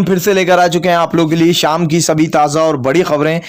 हम फिर से लेकर आ चुके हैं आप लोगों के लिए शाम की सभी ताज़ा और बड़ी खबरें।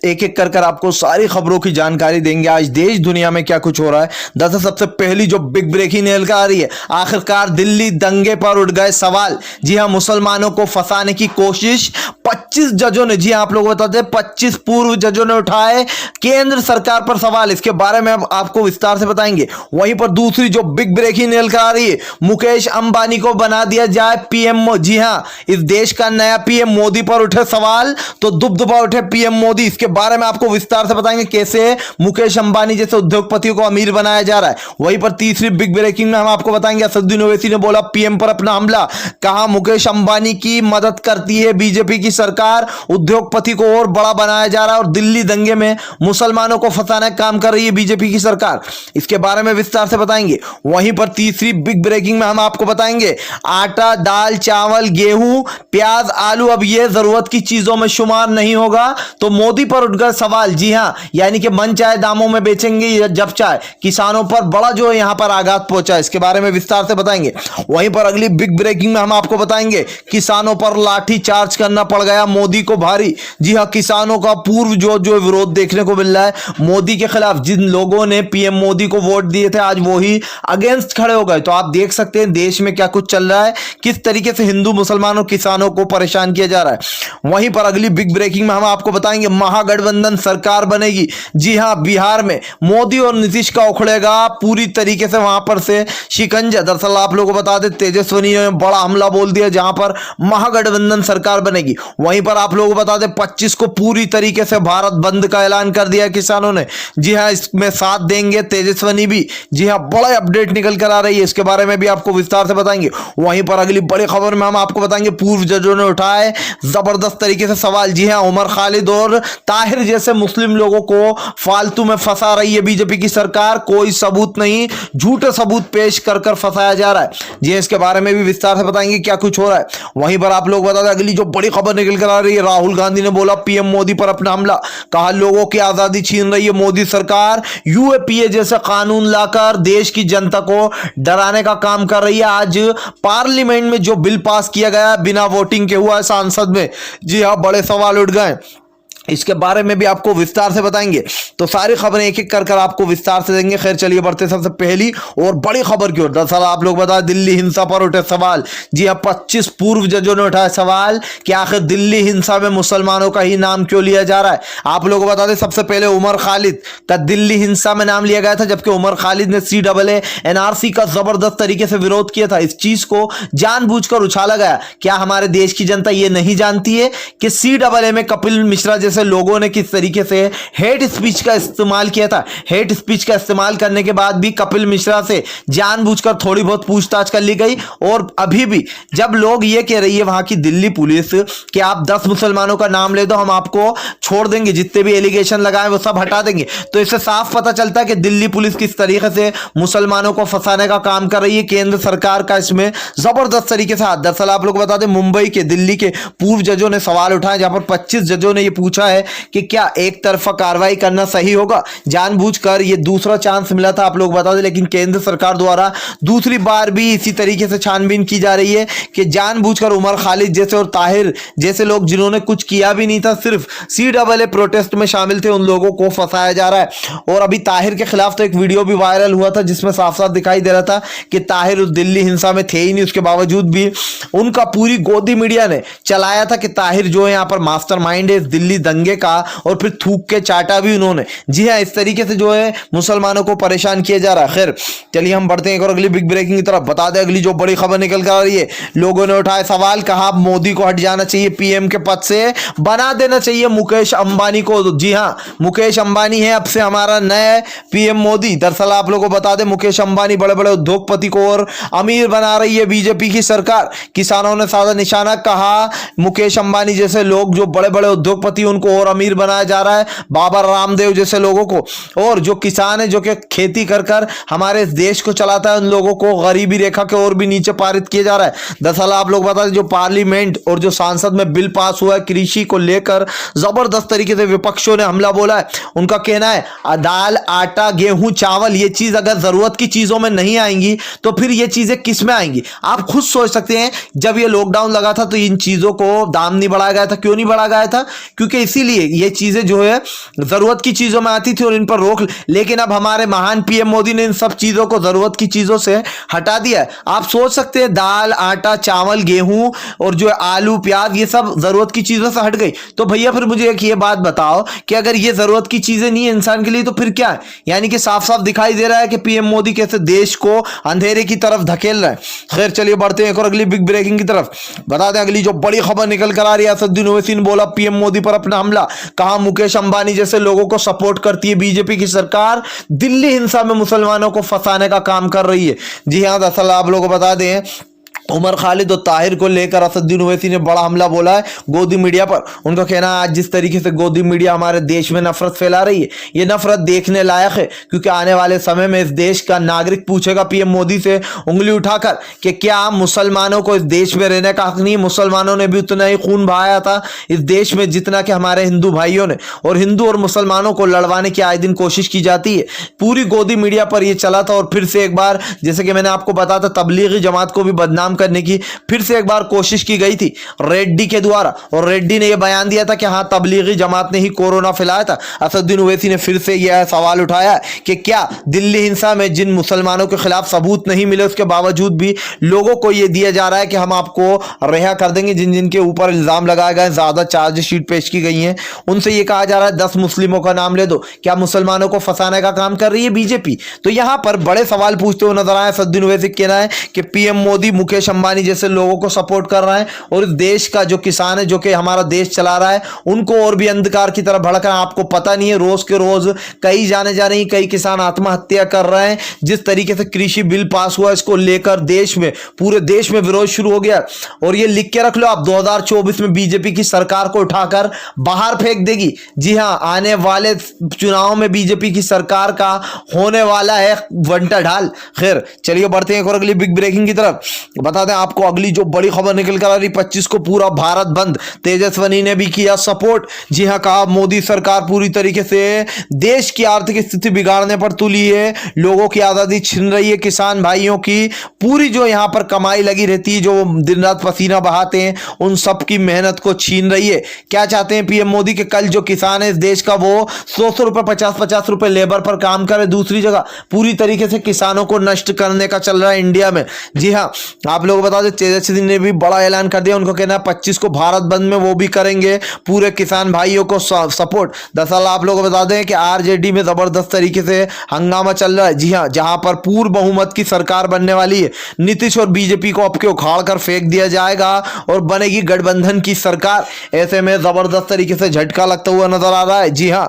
एक एक कर आपको सारी खबरों की जानकारी देंगे। आज देश दुनिया में क्या कुछ हो रहा है। दरअसल सबसे पहली जो बिग ब्रेकिंग निकल आ रही है, आखिरकार दिल्ली दंगे पर उठ गए सवाल। जी हां, मुसलमानों को फंसाने की कोशिश 25 जजों ने, जी हां आप लोग बताते हैं 25 पूर्व जजों ने उठाए केंद्र सरकार पर सवाल। इसके बारे में अब आपको विस्तार से बताएंगे। वहीं पर दूसरी जो बिग ब्रेकिंग निकल आ रही है, मुकेश अंबानी को बना दिया जाए पीएम। जी हां, इस देश का नया पीएम मोदी पर उठे सवाल तो दुबदुबा उठे पीएम मोदी। इसके बारे में आपको विस्तार से बताएंगे कैसे मुकेश अंबानी जैसे उद्योगपतियों को अमीर बनाया जा रहा है। वहीं पर तीसरी बिग ब्रेकिंग में हम आपको बताएंगे, असदुद्दीन ओवैसी ने बोला पीएम पर अपना हमला, कहा मुकेश अंबानी की मदद करती है बीजेपी की सरकार, उद्योगपति को और बड़ा बनाया जा रहा है और दिल्ली दंगे में मुसलमानों को फंसाने का काम कर रही है बीजेपी की सरकार। इसके बारे में विस्तार से बताएंगे। वहीं पर तीसरी बिग ब्रेकिंग में हम आपको बताएंगे, आटा, दाल, चावल, गेहूं, प्याज, आलू अब यह जरूरत की चीजों में शुमार नहीं होगा तो मोदी पर उठ गए सवाल। जी हां, यानी कि मन चाहे दामों में बेचेंगे जब चाहे। किसानों पर बड़ा जो यहां पर आघात पहुंचा, इसके बारे में विस्तार से बताएंगे। वहीं पर अगली बिग ब्रेकिंग में हम आपको बताएंगे, किसानों पर लाठी चार्ज करना पड़ गया मोदी को भारी। जी हां, किसानों का पूर्व जो विरोध देखने को मिल रहा है मोदी के खिलाफ। जिन लोगों ने पीएम मोदी को वोट दिए थे आज वो ही अगेंस्ट खड़े हो गए। तो आप देख सकते हैं देश में क्या कुछ चल रहा है, किस तरीके से हिंदू मुसलमानों किसानों को परेशान किया जा रहा है। वहीं पर अगली बिग ब्रेकिंग में हम आपको बताएंगे, महागठबंधन सरकार बनेगी। जी हां, बिहार में मोदी और नीतीश का उखड़ेगा पूरी तरीके से वहां पर से शिकंजा। दरअसल आप लोगों को बता दें, तेजस्वी ने बड़ा हमला बोल दिया जहां पर महागठबंधन सरकार बनेगी। वहीं पर आप लोगों को बता दें 25 को पूरी तरीके से भारत बंद का ऐलान कर दिया किसानों ने। जी हां, इसमें साथ देंगे तेजस्वी भी। जी हां, बड़ा अपडेट निकल कर आ रही है, इसके बारे में भी आपको विस्तार से बताएंगे। वहीं पर अगली बड़ी खबर में हम आपको बताएंगे, पूर्व जजों ने उठाए जबरदस्त तरीके से सवाल। जी हां, उमर खालिद और ताहिर जैसे मुस्लिम लोगों को फालतू में फंसा रही है बीजेपी की सरकार। कोई सबूत नहीं, झूठे सबूत पेश कर फंसाया जा रहा है। जी इसके बारे में भी विस्तार से बताएंगे क्या कुछ हो रहा है। वहीं पर आप लोग बता दें अगली जो बड़ी खबर निकल कर आ रही है, राहुल गांधी ने बोला पीएम मोदी पर अपना हमला, कहा लोगों की आजादी छीन रही है मोदी सरकार, यूएपीए जैसे कानून लाकर देश की जनता को डराने का काम कर रही है। आज पार्लियामेंट में जो बिल पास किया गया बिना वोटिंग के हुआ है संसद में, जी हाँ, बड़े सवाल उठ गए। इसके बारे में भी आपको विस्तार से बताएंगे। तो सारी खबरें एक एक कर आपको विस्तार से देंगे। खैर चलिए बढ़ते सबसे पहली और बड़ी खबर की ओर। दरअसल आप लोग बता, दिल्ली हिंसा पर उठे सवाल। जी हां, 25 पूर्व जजों ने उठाया सवाल कि आखिर दिल्ली हिंसा में मुसलमानों का ही नाम क्यों लिया जा रहा है। आप लोग को बता दें सबसे पहले उमर खालिद का दिल्ली हिंसा में नाम लिया गया था, जबकि उमर खालिद ने CAA NRC का जबरदस्त तरीके से विरोध किया था। इस चीज को जानबूझकर उछाला गया। क्या हमारे देश की जनता यह नहीं जानती है कि CAA में कपिल मिश्रा जैसे लोगों ने किस तरीके से हेट स्पीच का इस्तेमाल किया था। हेट स्पीच का इस्तेमाल करने के बाद भी कपिल मिश्रा से जानबूझकर थोड़ी बहुत पूछताछ कर ली गई। और अभी भी जब लोग ये कह रही है वहां की दिल्ली पुलिस कि आप 10 मुसलमानों का नाम ले दो, हम आपको छोड़ देंगे, जितने भी एलिगेशन लगाए वो सब हटा देंगे, तो इससे साफ पता चलता है कि दिल्ली पुलिस किस तरीके से मुसलमानों को फंसाने का काम कर रही है। केंद्र सरकार का इसमें जबरदस्त तरीके से हाथ। दरअसल आप लोग बता दें, मुंबई के, दिल्ली के पूर्व जजों ने सवाल उठाए, जहां पर 25 जजों ने यह पूछा है कि क्या एक तरफा कार्रवाई करना सही होगा। जानबूझकर ये दूसरा चांस मिला था आप लोग बता दें, लेकिन केंद्र सरकार द्वारा दूसरी बार भी इसी तरीके से छानबीन की जा रही है कि जानबूझकर उमर खालिद जैसे और ताहिर जैसे लोग जिन्होंने कुछ किया भी नहीं था, सिर्फ CAA प्रोटेस्ट में शामिल थे, उन लोगों को फंसाया जा रहा है। और अभी ताहिर के खिलाफ तो एक वीडियो भी वायरल हुआ था जिसमें साफ साफ दिखाई दे रहा था कि ताहिर उस दिल्ली हिंसा में थे ही नहीं, उसके बावजूद भी उनका पूरी गोदी मीडिया ने चलाया था कि ताहिर जो है यहाँ पर मास्टरमाइंड है दिल्ली दंगे का, और फिर थूक के चाटा भी उन्होंने। जी हां, इस तरीके से जो है मुसलमानों को परेशान किया जा रहा है। खैर चलिए हम बढ़ते हैं और अगली बिग ब्रेकिंग की तरफ। बता दें अगली जो बड़ी खबर निकल कर आ रही है, लोगों ने उठाए सवाल, कहा मोदी को हट जाना चाहिए पीएम के पद से, बना देना चाहिए मुकेश अंबानी को। जी हां, मुकेश अंबानी है अब से हमारा नया पीएम मोदी। दरअसल आप लोगों को बता दें, मुकेश अंबानी बड़े बड़े उद्योगपति को और अमीर बना रही है बीजेपी की सरकार। किसानों ने साधा निशाना, कहा मुकेश अंबानी जैसे लोग जो बड़े बड़े उद्योगपति उनको उनको और अमीर बनाया जा रहा है, बाबा रामदेव जैसे लोगों को। और जो किसान है जो कि खेती कर कर हमारे देश को चलाता है, उन लोगों को गरीबी रेखा के और भी नीचे पारित किया जा रहा है। दरअसल आप लोग बता दें, जो पार्लियामेंट और जो संसद में बिल पास हुआ है कृषि को लेकर, जबरदस्त तरीके से विपक्षों ने हमला बोला है। उनका कहना है दाल, आटा, गेहूं, चावल ये चीज अगर जरूरत की चीजों में नहीं आएंगी तो फिर ये चीजें किस में आएंगी। आप खुद सोच सकते हैं, जब ये लॉकडाउन लगा था तो इन चीजों को दाम नहीं बढ़ाया गया था। क्यों नहीं बढ़ाया गया था? क्योंकि इसीलिए ये चीजें जो है जरूरत की चीजों में आती थी और इन पर रोक। लेकिन अब हमारे महान पीएम मोदी ने इन सब चीजों को जरूरत की चीजों से हटा दिया है। आप सोच सकते हैं, दाल, आटा, चावल, गेहूं और जो आलू, प्याज ये सब जरूरत की चीजों से हट गई। तो भैया फिर मुझे एक ये बात बताओ कि अगर ये जरूरत की चीजें नहीं है इंसान के लिए तो फिर क्या है? यानी कि साफ साफ दिखाई दे रहा है कि पीएम मोदी कैसे देश को अंधेरे की तरफ धकेल रहा है। खैर चलिए बढ़ते हैं एक और अगली बिग ब्रेकिंग की तरफ। बता दें अगली जो बड़ी खबर निकल कर आ रही है, असदुद्दीन ओवैसी ने बोला पीएम मोदी पर अपना हमला। कहा मुकेश अंबानी जैसे लोगों को सपोर्ट करती है बीजेपी की सरकार, दिल्ली हिंसा में मुसलमानों को फंसाने का काम कर रही है। जी हाँ, दरअसल आप लोगों को बता दें, उमर खालिद और ताहिर को लेकर असदुद्दीन ओवैसी ने बड़ा हमला बोला है गोदी मीडिया पर। उनका कहना है आज जिस तरीके से गोदी मीडिया हमारे देश में नफरत फैला रही है, ये नफरत देखने लायक है, क्योंकि आने वाले समय में इस देश का नागरिक पूछेगा पीएम मोदी से उंगली उठाकर कि क्या मुसलमानों को इस देश में रहने का हक नहीं? मुसलमानों ने भी उतना ही खून बहाया था इस देश में जितना कि हमारे हिंदू भाइयों ने। और हिंदू और मुसलमानों को लड़वाने की आए दिन कोशिश की जाती है। पूरी गोदी मीडिया पर यह चला था और फिर से एक बार, जैसे कि मैंने आपको बताया था, तबलीगी जमात को भी बदनाम करने की फिर से एक बार कोशिश की गई थी रेड्डी के द्वारा। और रेड्डी ने यह बयान दिया था कि हां, तबलीगी जमात ने ही कोरोना फैलाया था। असदुद्दीन ओवैसी ने फिर से यह सवाल उठाया कि क्या दिल्ली हिंसा में जिन मुसलमानों के खिलाफ सबूत नहीं मिले उसके बावजूद भी लोगों को यह दिया जा रहा है कि हम आपको रिहा कर देंगे, जिन जिन के ऊपर इल्जाम लगाए गए, ज्यादा चार्जशीट पेश की गई हैं, उनसे यह कहा जा रहा है 10 मुस्लिमों का नाम ले दो। क्या मुसलमानों को फंसाने का काम कर रही है बीजेपी? तो यहां पर बड़े सवाल पूछते हुए नजर आए असदुद्दीन ओवैसी। कहना है कि पीएम मोदी मुकेश अंबानी जैसे लोगों को सपोर्ट कर रहा है और इस देश का जो किसान है जो कि हमारा देश चला रहा है उनको और भी अंधकार की तरफ भड़क रहा है। आपको पता नहीं है, रोज के रोज कई जाने जा रही, कई किसान आत्महत्या कर रहे हैं। जिस तरीके से कृषि बिल पास हुआ इसको लेकर देश में, पूरे देश में विरोध शुरू हो गया। और ये लिख के रख लो आप, 2024 में बीजेपी की सरकार को उठाकर बाहर फेंक देगी। जी हां, आने वाले चुनाव में बीजेपी की सरकार का होने वाला है वंटा ढाल। खैर चलिए बढ़ते हैं एक और अगली बिग ब्रेकिंग की तरफ। बता दें आपको अगली जो बड़ी खबर निकल कर आ रही, 25 को पूरा भारत बंद, तेजस्वनी ने भी किया सपोर्ट। जी हां, कहा मोदी सरकार पूरी तरीके से देश की आर्थिक स्थिति बिगाड़ने पर तुली है, लोगों की आजादी छीन रही है, किसान भाइयों की पूरी जो यहां पर कमाई लगी रहती है, जो दिन रात पसीना बहाते हैं, उन सब की मेहनत को छीन रही है। क्या चाहते हैं पीएम मोदी के कल जो किसान है इस देश का वो 100 रुपए, 50 रुपए लेबर पर काम करे, दूसरी जगह पूरी तरीके से किसानों को नष्ट करने का चल रहा है इंडिया में। जी हां, आप लोग बता दें तेजस्वी ने भी बड़ा ऐलान कर दिया। उनको कहना है 25 को भारत बंद में वो भी करेंगे पूरे किसान भाइयों को सपोर्ट। दरअसल आप लोगों को बता दें कि आरजेडी में जबरदस्त तरीके से हंगामा चल रहा है। जी हां, जहां पर पूर्ण बहुमत की सरकार बनने वाली है, नीतीश और बीजेपी को अब के उखाड़ कर फेंक दिया जाएगा और बनेगी गठबंधन की सरकार। ऐसे में जबरदस्त तरीके से झटका लगता हुआ नजर आ रहा है। जी हां,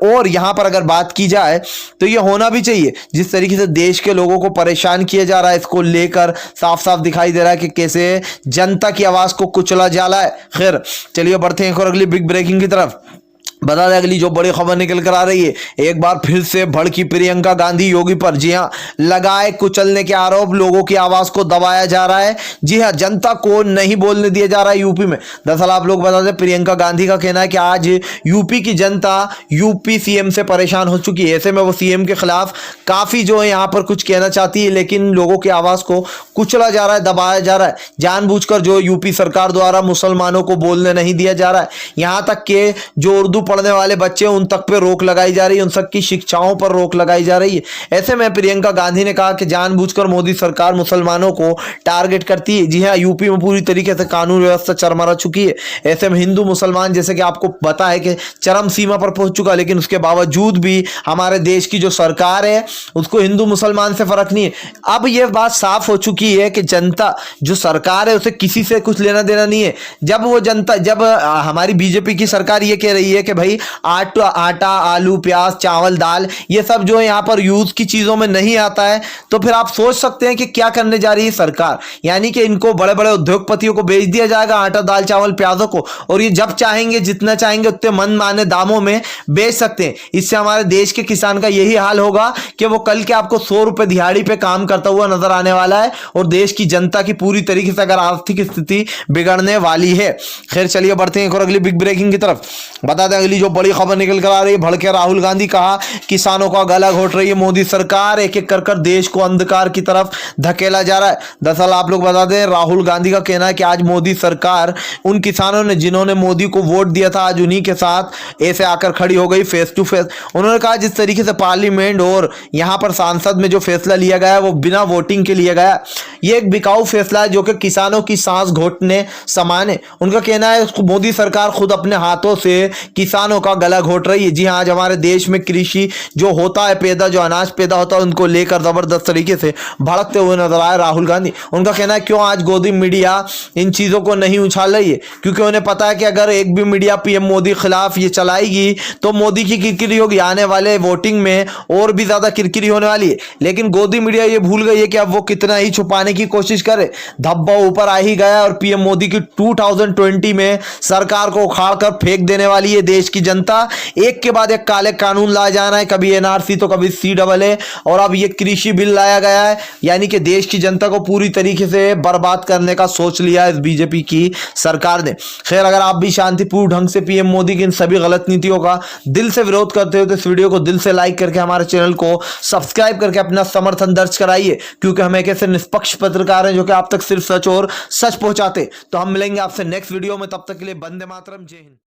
और यहां पर अगर बात की जाए तो यह होना भी चाहिए। जिस तरीके से देश के लोगों को परेशान किया जा रहा है, इसको लेकर साफ साफ दिखाई दे रहा है कि कैसे जनता की आवाज को कुचला जा रहा है। खैर चलिए बढ़ते हैं और अगली बिग ब्रेकिंग की तरफ। बता दें अगली जो बड़ी खबर निकल कर आ रही है, एक बार फिर से भड़की प्रियंका गांधी योगी पर। जी हां, लगाए कुचलने के आरोप, लोगों की आवाज को दबाया जा रहा है। जी हां, जनता को नहीं बोलने दिया जा रहा है यूपी में। दरअसल आप लोग बता दें प्रियंका गांधी का कहना है कि आज यूपी की जनता यूपी सीएम से परेशान हो चुकी है। ऐसे में वो सीएम के खिलाफ काफी जो है यहाँ पर कुछ कहना चाहती है, लेकिन लोगों की आवाज को कुचला जा रहा है, दबाया जा रहा है। जानबूझकर जो यूपी सरकार द्वारा मुसलमानों को बोलने नहीं दिया जा रहा है। यहां तक कि जो उर्दू पढ़ने वाले बच्चे उन तक पे रोक लगाई जा रही है, उन सब की शिक्षाओं पर रोक लगाई जा रही है। ऐसे में प्रियंका गांधी ने कहा कि जानबूझकर मोदी सरकार मुसलमानों को टारगेट करती है। जी हां, यूपी में पूरी तरीके से कानून व्यवस्था चरमरा चुकी है। ऐसे में हिंदू मुसलमान, जैसे कि आपको पता है कि चरम सीमा पर पहुंच चुका, लेकिन उसके बावजूद भी हमारे देश की जो सरकार है उसको हिंदू मुसलमान से फर्क नहीं है। अब यह बात साफ हो चुकी है कि जनता जो सरकार है उसे किसी से कुछ लेना देना नहीं है। जब वो जनता, जब हमारी बीजेपी की सरकार ये कह रही है कि भाई आटा आलू प्याज चावल दाल ये सब जो है यहाँ पर यूज की चीजों में नहीं आता है, तो फिर आप सोच सकते हैं कि क्या करने जा रही है सरकार। यानी कि इनको बड़े बड़े उद्योगपतियों को बेच दिया जाएगा आटा दाल चावल प्याजों को, और ये जब चाहेंगे जितना चाहेंगे उतने मनमाने दामों में बेच सकते हैं। इससे हमारे देश के किसान का यही हाल होगा कि वो कल के आपको 100 रुपए दिहाड़ी पे काम करता हुआ नजर आने वाला है, और देश की जनता की पूरी तरीके से अगर आर्थिक स्थिति बिगड़ने वाली है। खैर चलिए बढ़ते हैं एक और अगली बिग ब्रेकिंग की तरफ। बता दें अगली जो बड़ी खबर निकल कर आ रही है, भड़के राहुल गांधी, कहा किसानों का गला घोट रही है मोदी सरकार, एक एक कर देश को अंधकार की तरफ धकेला जा रहा है। दरअसल आप लोग बता दें राहुल गांधी का कहना है कि आज मोदी सरकार उन किसानों ने जिन्होंने मोदी को वोट दिया था आज उन्हीं के साथ ऐसे आकर खड़ी हो गई फेस टू फेस। उन्होंने कहा जिस तरीके से पार्लियामेंट और यहां पर सांसद में जो फैसला लिया गया है वो बिना वोटिंग के लिया गया, ये एक बिकाऊ फैसला है जो कि किसानों की सांस घोटने समान है। उनका कहना है मोदी सरकार खुद अपने हाथों से किसानों का गला घोट रही है। जी हाँ, आज हमारे देश में कृषि जो होता है पैदा, जो अनाज पैदा होता है उनको लेकर जबरदस्त तरीके से भड़कते हुए नजर आए राहुल गांधी। उनका कहना है क्यों आज गोदी मीडिया इन चीजों को नहीं उछाल रही है, क्योंकि उन्हें पता है कि अगर एक भी मीडिया पीएम मोदी खिलाफ ये चलाएगी तो मोदी की किरकिरी होगी, आने वाले वोटिंग में और भी ज्यादा किरकिरी होने वाली है। लेकिन गोदी मीडिया ये भूल गई है कि अब वो कितना ही छुपाने की कोशिश करे, धब्बा ऊपर आ ही गया और पीएम मोदी की 2020 में सरकार को उखाड़ कर फेंक देने वाली है देश की जनता। एक के बाद एक काले कानून लाए जाना है, कभी एनआरसी तो कभी CAA, और अब ये कृषि बिल लाया गया है। यानी कि देश की जनता को पूरी तरीके से बर्बाद करने का सोच लिया है इस बीजेपी की सरकार ने। खैर अगर आप भी शांतिपूर्ण ढंग से पीएम मोदी की इन सभी गलत नीतियों का दिल से विरोध करते हो तो इस वीडियो को दिल से लाइक करके हमारे चैनल को सब्सक्राइब करके अपना समर्थन दर्ज कराइए, क्योंकि हम एक ऐसे निष्पक्ष पत्रकार हैं जो कि आप तक सिर्फ सच और सच पहुंचाते। तो हम मिलेंगे आपसे नेक्स्ट वीडियो में, तब तक के लिए वंदे मातरम, जय हिंद।